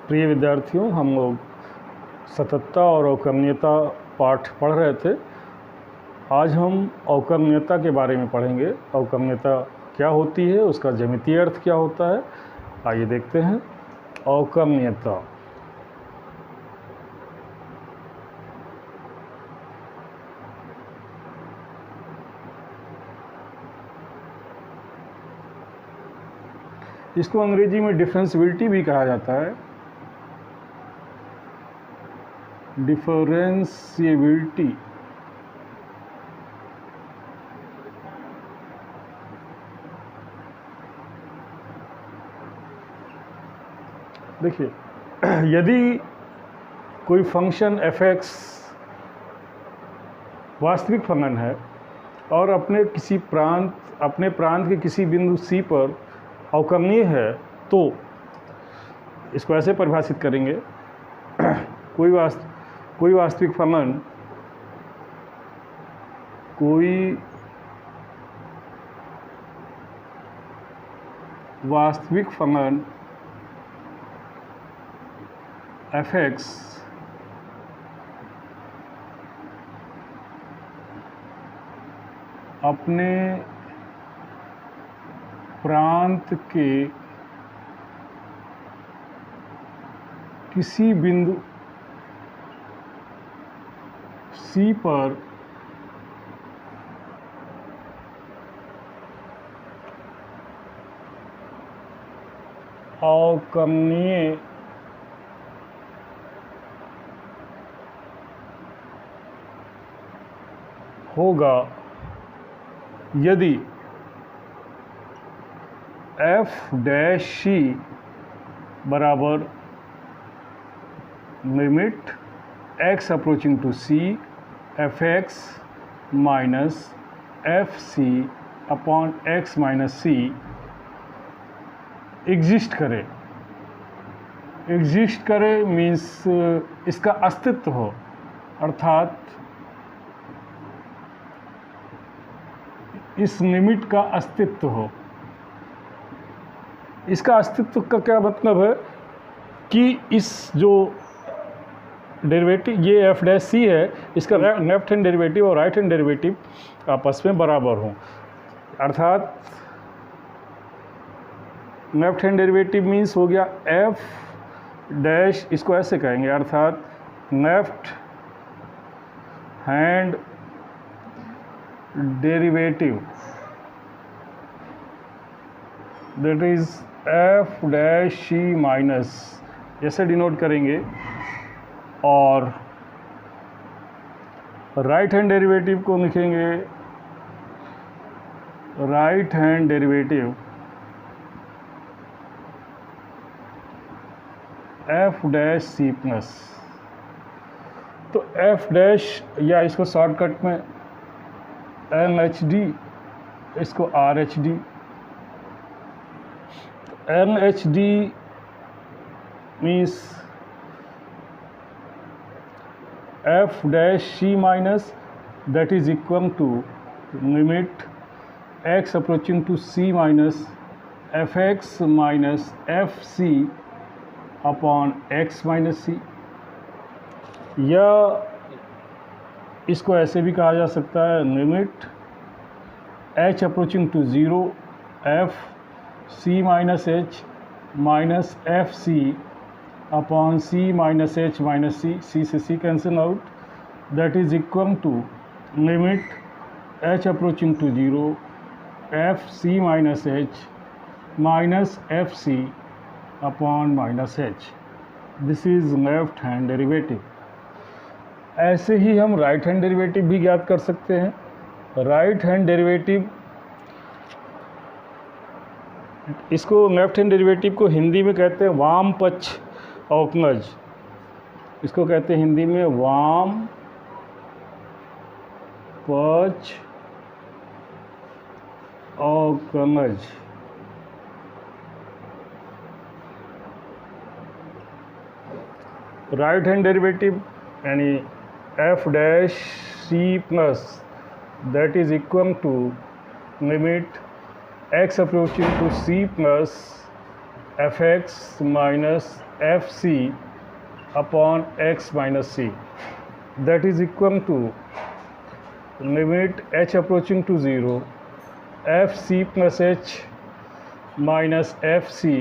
प्रिय विद्यार्थियों, हम लोग सततता और अवकरणीयता पाठ पढ़ रहे थे। आज हम अवकरणीयता के बारे में पढ़ेंगे। अवकरणीयता क्या होती है, उसका ज्यामितीय अर्थ क्या होता है, आइए देखते हैं। अवकरणीयता इसको अंग्रेजी में डिफरेंशिएबिलिटी भी कहा जाता है। डिफरेंशिएबिलिटी देखिए, यदि कोई फंक्शन f(x) वास्तविक फंक्शन है और अपने प्रांत के किसी बिंदु c पर अवकरणीय है, तो इसको ऐसे परिभाषित करेंगे। कोई वास्तविक फंक्शन f(x) अपने प्रांत के किसी बिंदु C पर अवकरणीय होगा यदि f' बराबर limit x approaching to c f(x) minus fc upon x minus c exist करे मीन्स इसका अस्तित्व हो, अर्थात इस लिमिट का अस्तित्व हो। इसका अस्तित्व का क्या मतलब है कि इस जो डेरिवेटिव ये f' है, इसका लेफ्ट हैंड डेरिवेटिव और राइट हैंड डेरिवेटिव आपस में बराबर हों। अर्थात लेफ्ट हैंड डेरिवेटिव मीन्स हो गया f', इसको ऐसे कहेंगे, अर्थात left hand derivative that is f' minus, ऐसे डिनोट करेंगे। और राइट हैंड डेरिवेटिव को लिखेंगे right hand derivative f' plus. तो f' या इसको शॉर्टकट में LHD, इसको RHD। LHD means f' minus that is equal to limit x approaching to c minus f(x) minus fc upon x minus c। या इसको ऐसे भी कहा जा सकता है, limit h approaching to 0 f c minus h minus fc upon c minus h minus c से c cancel out, that is equal to limit h approaching to 0 f c minus h minus fc upon minus h। This is left hand derivative. ऐसे ही हम right hand derivative भी ज्ञात कर सकते हैं। Right hand derivative, इसको left hand derivative को हिंदी में कहते हैं वाम पक्ष अवकलज। इसको कहते हैं हिंदी में वाम पक्ष अवकलज। राइट हैंड डेरिवेटिव यानी f' plus that is equal to limit x approaching to c plus f(x) minus F C upon X minus C, that is equal to limit H approaching to zero F C plus H minus F C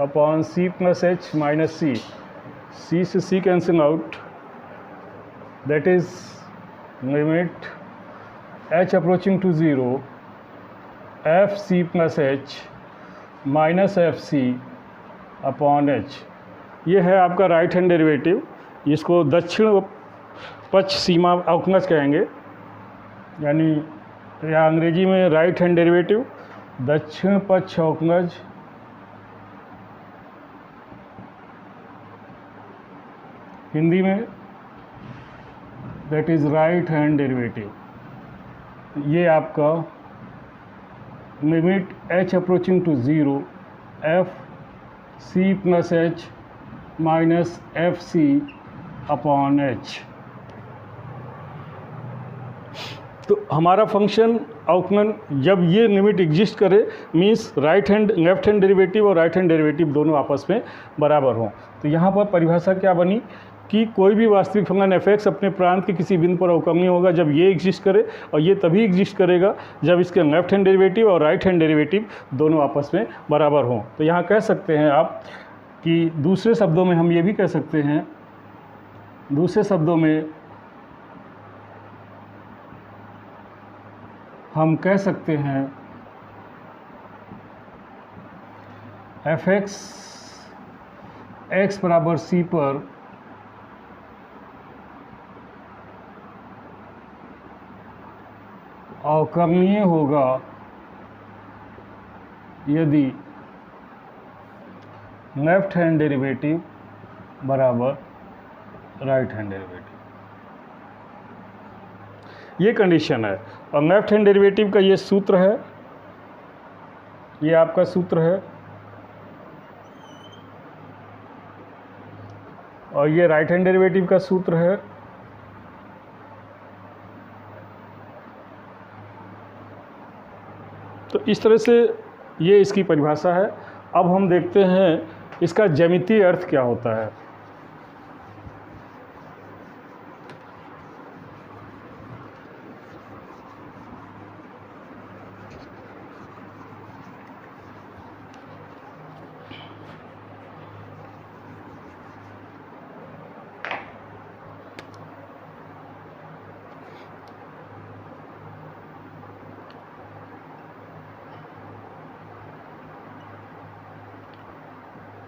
upon C plus H minus C, C से C cancel out, that is limit H approaching to zero F C plus H minus F C upon H. ये है आपका right hand derivative, इसको दक्षिण पक्ष सीमा अवकलज कहेंगे, यानी या अंग्रेजी में राइट हैंड डेरिवेटिव दक्षिण पक्ष अवकलज हिंदी में that is right hand derivative. ये आपका limit H approaching to zero F C plus H minus F C upon H. तो हमारा फंक्शन अवकलन जब ये लिमिट एग्जिस्ट करे मीन्स लेफ्ट हैंड डेरिवेटिव और राइट हैंड डेरिवेटिव दोनों आपस में बराबर हों। तो यहाँ पर परिभाषा क्या बनी कि कोई भी वास्तविक फंक्शन एफ एक्स अपने प्रांत के किसी बिंदु पर अवकलनीय होगा जब ये एग्जिस्ट करे, और ये तभी एग्जिस्ट करेगा जब इसके लेफ्ट हैंड डेरिवेटिव और राइट हैंड डेरिवेटिव दोनों आपस में बराबर हों। तो यहाँ कह सकते हैं आप कि दूसरे शब्दों में हम ये भी कह सकते हैं, दूसरे शब्दों में हम कह सकते हैं एफ एक्स एक्स बराबर सी पर अवकलनीय होगा यदि लेफ्ट हैंड डेरिवेटिव बराबर राइट हैंड डेरिवेटिव। ये कंडीशन है, और लेफ्ट हैंड डेरिवेटिव का ये सूत्र है, ये आपका सूत्र है, और ये राइट हैंड डेरिवेटिव का सूत्र है। तो इस तरह से ये इसकी परिभाषा है। अब हम देखते हैं इसका ज्यामितीय अर्थ क्या होता है।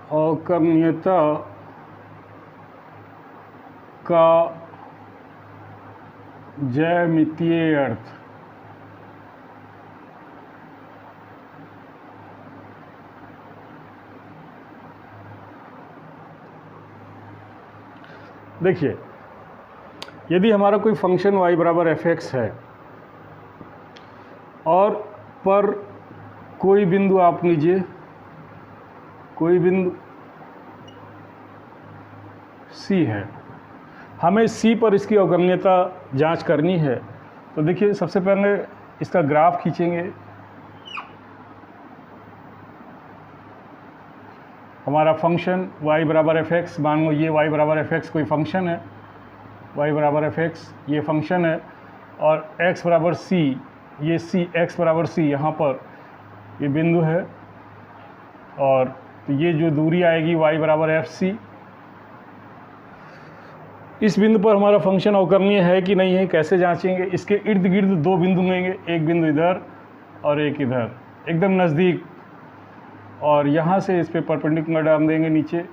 अवकलनीयता का ज्यामितीय अर्थ। देखिए, यदि हमारा कोई फंक्शन y बराबर एफ एक्स है और पर कोई बिंदु आप लीजिए, कोई बिंदु C है, हमें C पर इसकी अवकलनीयता जांच करनी है। तो देखिए, सबसे पहले इसका ग्राफ खींचेंगे। हमारा फंक्शन y बराबर एफ एक्स, मान लो ये y बराबर एफ एक्स कोई फंक्शन है, y बराबर एफ एक्स ये फंक्शन है, और x बराबर c, ये c x बराबर c यहाँ पर ये बिंदु है, और तो ये जो दूरी आएगी y बराबर एफ सी, इस बिंदु पर हमारा फंक्शन अवकलनीय है कि नहीं है कैसे जांचेंगे। इसके इर्द गिर्द दो बिंदु लेंगे, एक बिंदु इधर और एक इधर, एकदम नज़दीक, और यहाँ से इस पे परपेंडिकुलर डाल देंगे नीचे।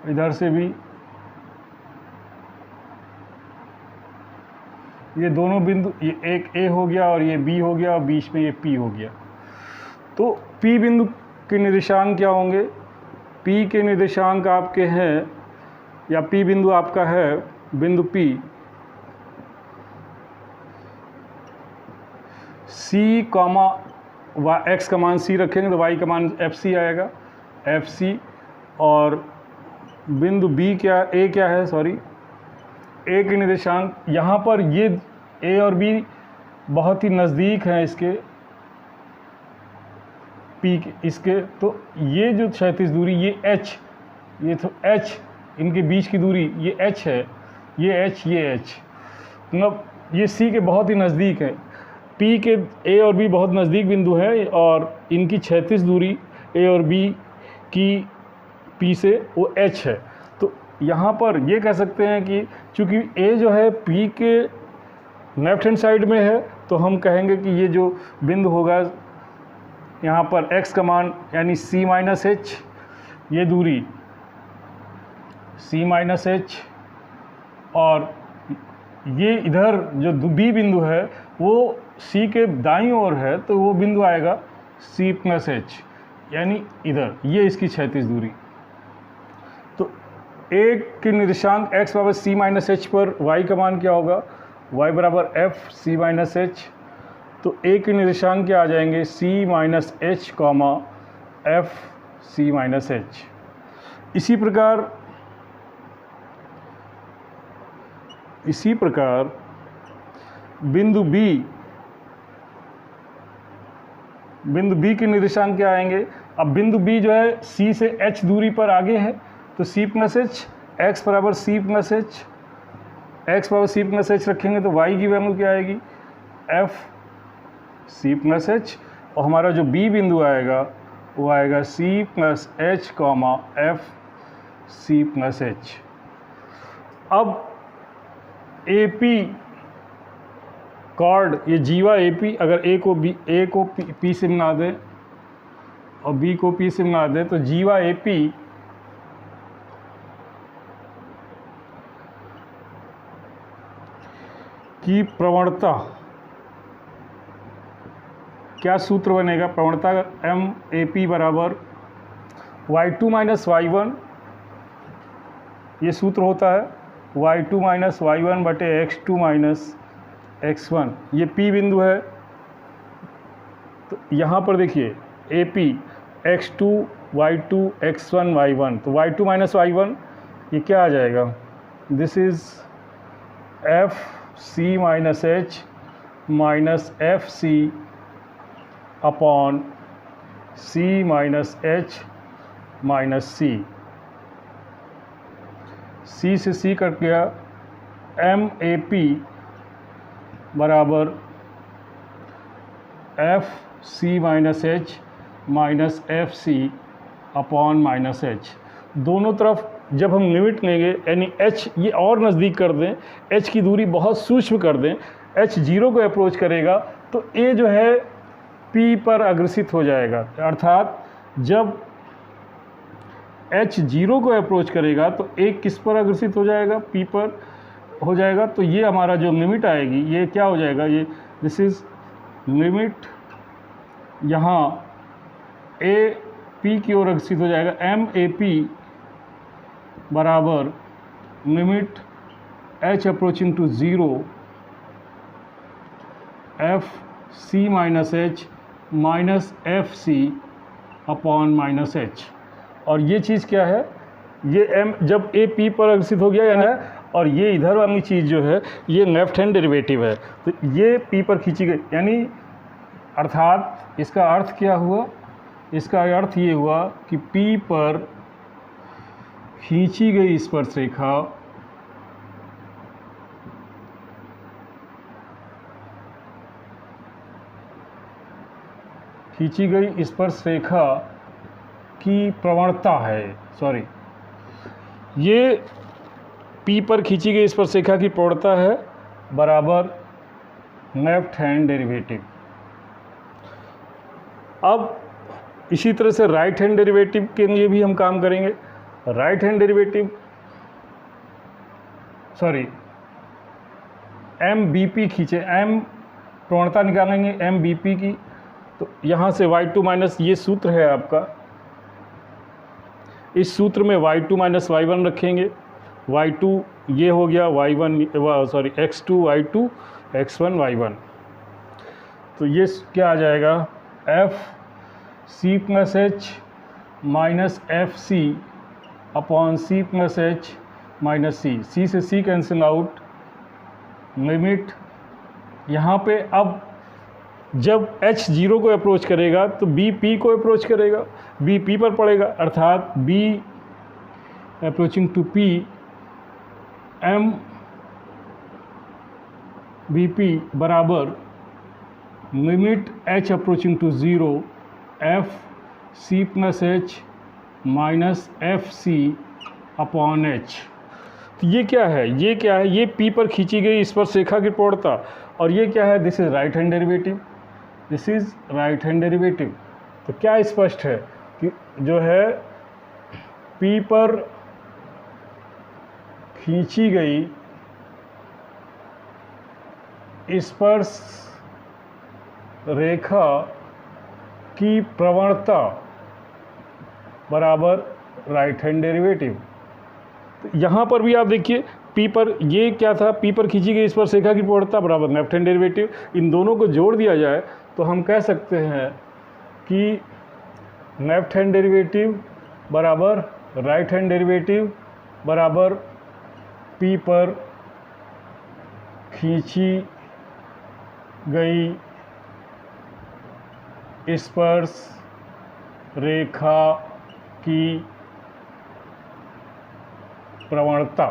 इधर से भी ये दोनों बिंदु, ये एक A हो गया और ये B हो गया, और बीच में ये P हो गया। तो P बिंदु के निर्देशांक क्या होंगे? P के निर्देशांक आपके हैं, या P बिंदु आपका है बिंदु P, C कॉमा x का मान C रखेंगे तो y का मान FC आएगा, FC। और बिंदु B क्या, A क्या है, सॉरी, A के निर्देशांक यहाँ पर ये A और B बहुत ही नज़दीक हैं इसके, पी इसके, तो ये जो क्षैतिज दूरी ये h, ये तो h इनके बीच की दूरी ये h है, ये h, ये h, मतलब ये C के बहुत ही नज़दीक है। P के A और B बहुत नज़दीक बिंदु है और इनकी क्षैतिज दूरी A और B की P से वो h है। तो यहाँ पर ये कह सकते हैं कि चूँकि A जो है P के लेफ्ट हैंड साइड में है, तो हम कहेंगे कि ये जो बिंदु होगा यहाँ पर x का मान यानी C माइनस h, ये दूरी C माइनस h, और ये इधर जो B बिंदु है वो C के दाईं ओर है, तो वो बिंदु आएगा C प्लस h, यानी इधर, ये इसकी क्षैतिज दूरी। तो A के निर्देशांक x बराबर C माइनस h पर y का मान क्या होगा, y बराबर f C माइनस h। तो A के निर्देशांक क्या आ जाएंगे, C minus h comma f C minus h। इसी प्रकार बिंदु B के निर्देशांक क्या आएंगे। अब बिंदु B जो है C से h दूरी पर आगे है, तो C प्लस h, x बराबर C प्लस h, x बराबर C प्लस h रखेंगे तो y की वैल्यू क्या आएगी, f C प्लस h, और हमारा जो B बिंदु आएगा वो आएगा C plus h comma f C plus h। अब AP कॉर्ड, ये जीवा AP अगर A को P से मिला दें और B को P से मिला दें, तो जीवा AP की प्रवणता, क्या सूत्र बनेगा, प्रवणता MAP बराबर y2 माइनस y1, ये सूत्र होता है y2 माइनस y1 बटे x2 माइनस x1। ये P बिंदु है, तो यहाँ पर देखिए AP x2 y2 x1 y1, तो y2 माइनस y1 ये क्या आ जाएगा, this is f C minus h minus f C upon C minus h minus C। C से C कट गया, MAP बराबर f C minus h minus F C upon minus H. दोनों तरफ जब हम लिमिट लेंगे यानी h ये और नज़दीक कर दें, h की दूरी बहुत सूक्ष्म कर दें, h 0 को अप्रोच करेगा तो a जो है p पर अग्रसित हो जाएगा। अर्थात जब h 0 को अप्रोच करेगा तो a किस पर अग्रसित हो जाएगा, p पर हो जाएगा। तो ये हमारा जो लिमिट आएगी ये क्या हो जाएगा, ये दिस इज़ लिमिट, यहाँ a p की ओर अग्रसित हो जाएगा, एम ए पी बराबर limit h approaching to 0 f c minus H minus F C upon minus H. और ये चीज़ क्या है, ये m जब a p पर अग्रसित हो गया यानी, और ये इधर वाली चीज़ जो है ये लेफ्ट हैंड डेरिवेटिव है, तो ये p पर खींची गई, यानी अर्थात इसका अर्थ क्या हुआ, इसका अर्थ ये हुआ कि p पर खींची गई स्पर्शरेखा की प्रवणता है, सॉरी, ये p पर खींची गई स्पर्शरेखा की प्रवणता है बराबर लेफ्ट हैंड डेरिवेटिव। अब इसी तरह से राइट हैंड डेरिवेटिव के लिए भी हम काम करेंगे। Right hand derivative, sorry, M B P खींचे, एम प्रवणता निकालेंगे एम बी पी की, तो यहाँ से y2 माइनस, ये सूत्र है आपका, इस सूत्र में y2 माइनस y1 रखेंगे, y2 ये हो गया y1 sorry x2 y2 x1 y1, तो ये क्या आ जाएगा, f c plus H minus F C upon C plus H minus C, C से सी कैंसिल आउट, लिमिट यहाँ पे अब जब h 0 को अप्रोच करेगा तो b p को अप्रोच करेगा, b p पर पड़ेगा, अर्थात b approaching to p m b p बराबर limit h approaching to 0 f c plus h minus F C upon H. तो ये क्या है, ये क्या है, ये p पर खींची गई स्पर्शरेखा की प्रवणता, और ये क्या है, this is right hand derivative, this is right hand derivative. तो क्या स्पष्ट है कि जो है p पर खींची गई स्पर्श रेखा की प्रवणता बराबर राइट हैंड डेरिवेटिव। यहाँ पर भी आप देखिए p पर ये क्या था, p पर खींची गई स्पर्शरेखा की प्रवणता बराबर लेफ्ट हैंड डेरिवेटिव। इन दोनों को जोड़ दिया जाए तो हम कह सकते हैं कि लेफ्ट हैंड डेरिवेटिव बराबर राइट हैंड डेरिवेटिव बराबर p पर खींची गई स्पर्श रेखा की प्रवणता।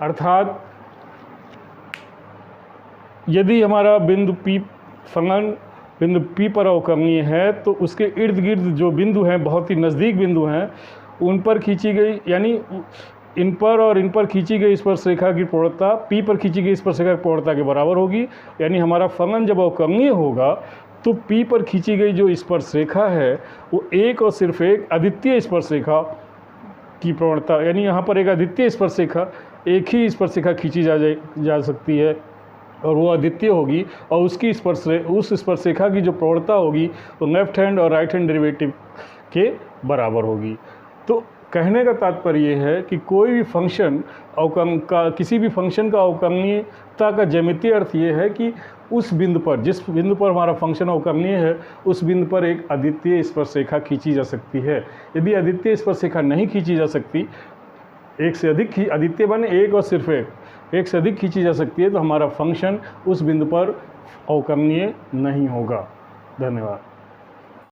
अर्थात यदि हमारा बिंदु P फलन बिंदु P पर अवकलनीय है तो उसके इर्द गिर्द जो बिंदु हैं, बहुत ही नज़दीक बिंदु हैं, उन पर खींची गई, यानी इन पर और इन पर खींची गई स्पर्शरेखा की प्रवणता P पर खींची गई स्पर्शरेखा की प्रवणता के बराबर होगी। यानी हमारा फलन जब अवकलनीय होगा तो P पर खींची गई जो स्पर्शरेखा है वो एक और सिर्फ एक अद्वितीय स्पर्शरेखा की प्रवणता, यानी यहाँ पर एक अद्वितीय स्पर्शरेखा, एक ही स्पर्शरेखा खींची जा सकती है और वो अद्वितीय होगी, और उसकी उस स्पर्शरेखा की जो प्रवणता होगी वो लेफ्ट हैंड और राइट हैंड डेरिवेटिव के बराबर होगी। तो कहने का तात्पर्य ये है कि कोई भी फंक्शन किसी भी फंक्शन का अवकलनीयता का ज्यामितीय अर्थ ये है कि उस बिंदु पर, जिस बिंदु पर हमारा फंक्शन अवकलनीय है, उस बिंदु पर एक अद्वितीय स्पर्शरेखा खींची जा सकती है। यदि अद्वितीय स्पर्शरेखा नहीं खींची जा सकती, एक से अधिक अद्वितीय बने एक और सिर्फ एक से अधिक खींची जा सकती है, तो हमारा फंक्शन उस बिंदु पर अवकलनीय नहीं होगा। धन्यवाद।